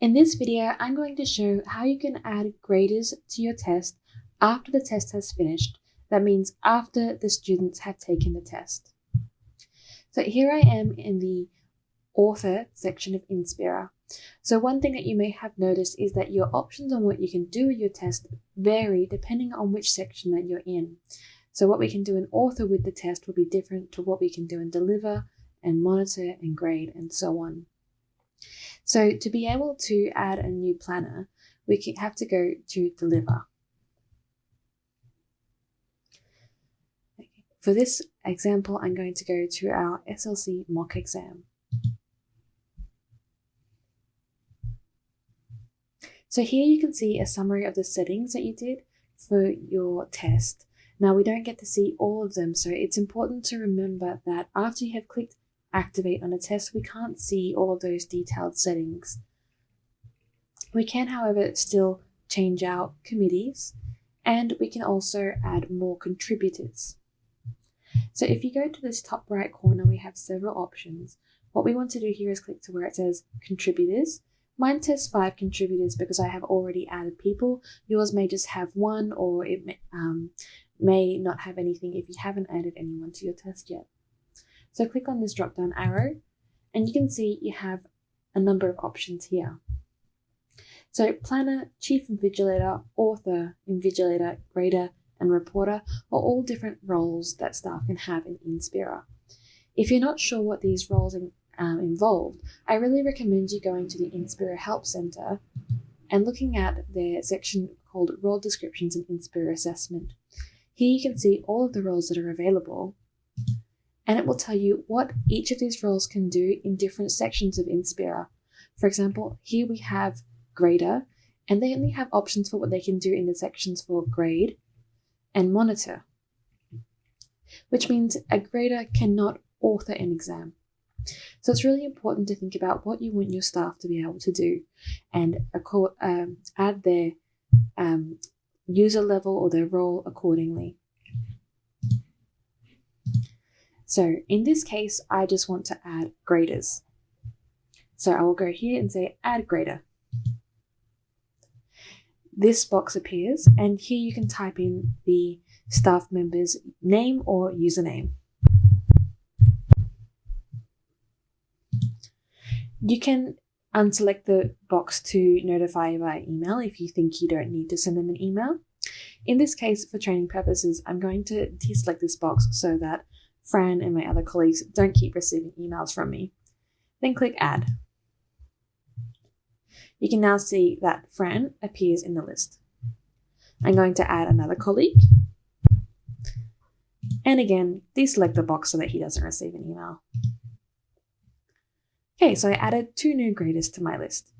In this video, I'm going to show how you can add graders to your test after the test has finished. That means after the students have taken the test. So here I am in the author section of Inspira. So one thing that you may have noticed is that your options on what you can do with your test vary depending on which section that you're in. So what we can do in author with the test will be different to what we can do in deliver and monitor and grade and so on. So to be able to add a new planner, we have to go to deliver. For this example, I'm going to go to our SLC mock exam. So here you can see a summary of the settings that you did for your test. Now we don't get to see all of them, so it's important to remember that after you have clicked activate on a test, we can't see all of those detailed settings. We can, however, still change our committees, and we can also add more contributors. So if you go to this top right corner, we have several options. What we want to do here is click to where it says contributors. Mine says 5 contributors because I have already added people. Yours may just have 1, or it may not have anything if you haven't added anyone to your test yet. So click on this drop down arrow and you can see you have a number of options here. So planner, chief invigilator, author, invigilator, grader, and reporter are all different roles that staff can have in Inspira. If you're not sure what these roles involved, I really recommend you going to the Inspira Help Center and looking at their section called Role Descriptions and Inspira Assessment. Here you can see all of the roles that are available, and it will tell you what each of these roles can do in different sections of Inspira. For example, here we have grader, and they only have options for what they can do in the sections for grade and monitor, which means a grader cannot author an exam. So it's really important to think about what you want your staff to be able to do and add their user level or their role accordingly. So in this case, I just want to add graders. So I will go here and say add grader. This box appears, and here you can type in the staff member's name or username. You can unselect the box to notify by email if you think you don't need to send them an email. In this case, for training purposes, I'm going to deselect this box so that Fran and my other colleagues don't keep receiving emails from me. Then click add. You can now see that Fran appears in the list. I'm going to add another colleague. And again, deselect the box so that he doesn't receive an email. Okay, so I added 2 new graders to my list.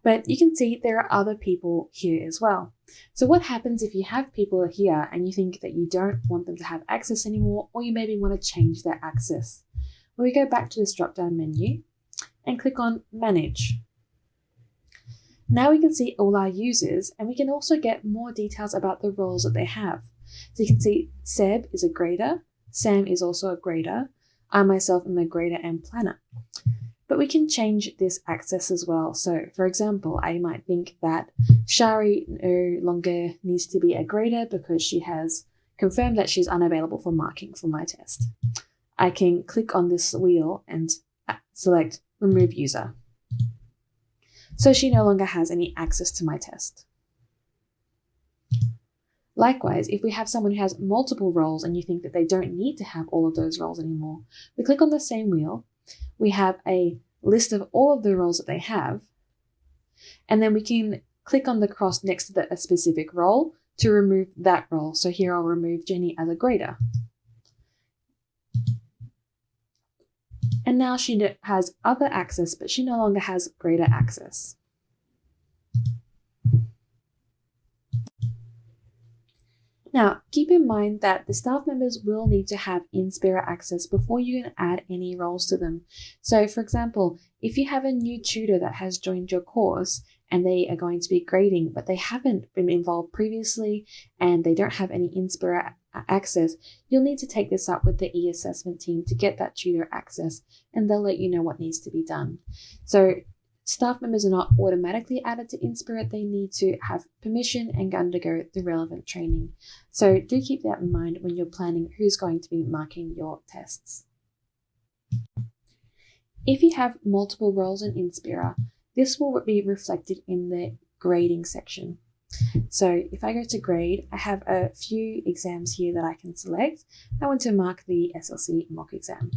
But you can see there are other people here as well. So what happens if you have people here and you think that you don't want them to have access anymore, or you maybe want to change their access? Well, we go back to this drop-down menu and click on Manage. Now we can see all our users, and we can also get more details about the roles that they have. So you can see Seb is a grader, Sam is also a grader, I myself am a grader and planner. But we can change this access as well. So for example, I might think that Shari no longer needs to be a grader because she has confirmed that she's unavailable for marking for my test. I can click on this wheel and select remove user. So she no longer has any access to my test. Likewise, if we have someone who has multiple roles and you think that they don't need to have all of those roles anymore, we click on the same wheel. We have a list of all of the roles that they have, and then we can click on the cross next to a specific role to remove that role. So here I'll remove Jenny as a grader. And now she has other access, but she no longer has grader access. Now, keep in mind that the staff members will need to have Inspira access before you can add any roles to them. So for example, if you have a new tutor that has joined your course and they are going to be grading, but they haven't been involved previously and they don't have any Inspira access, you'll need to take this up with the e-assessment team to get that tutor access, and they'll let you know what needs to be done. So Staff members are not automatically added to Inspirit. They need to have permission and undergo the relevant training. So do keep that in mind when you're planning who's going to be marking your tests. If you have multiple roles in Inspira, this will be reflected in the grading section. So if I go to grade, I have a few exams here that I can select. I want to mark the SLC mock exam.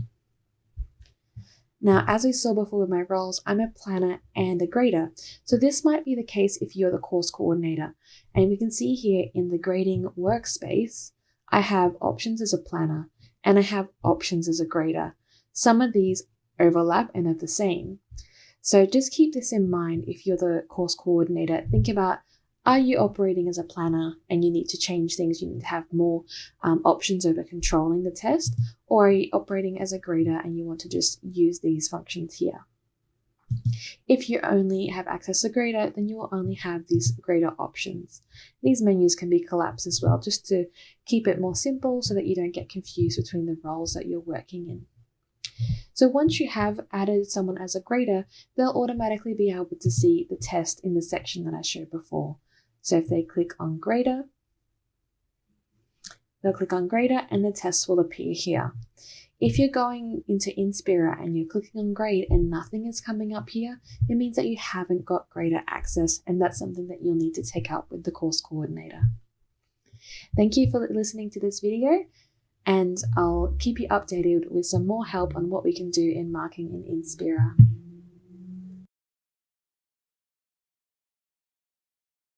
Now, as we saw before with my roles, I'm a planner and a grader. So this might be the case if you're the course coordinator. And we can see here in the grading workspace, I have options as a planner and I have options as a grader. Some of these overlap and are the same. So just keep this in mind if you're the course coordinator. Think about, are you operating as a planner and you need to change things, you need to have more options over controlling the test, or are you operating as a grader and you want to just use these functions here? If you only have access to grader, then you will only have these grader options. These menus can be collapsed as well, just to keep it more simple so that you don't get confused between the roles that you're working in. So once you have added someone as a grader, they'll automatically be able to see the test in the section that I showed before. So if they click on grader, they'll click on grader and the test will appear here. If you're going into Inspira and you're clicking on grade and nothing is coming up here, it means that you haven't got grader access, and that's something that you'll need to take up with the course coordinator. Thank you for listening to this video, and I'll keep you updated with some more help on what we can do in marking in Inspira.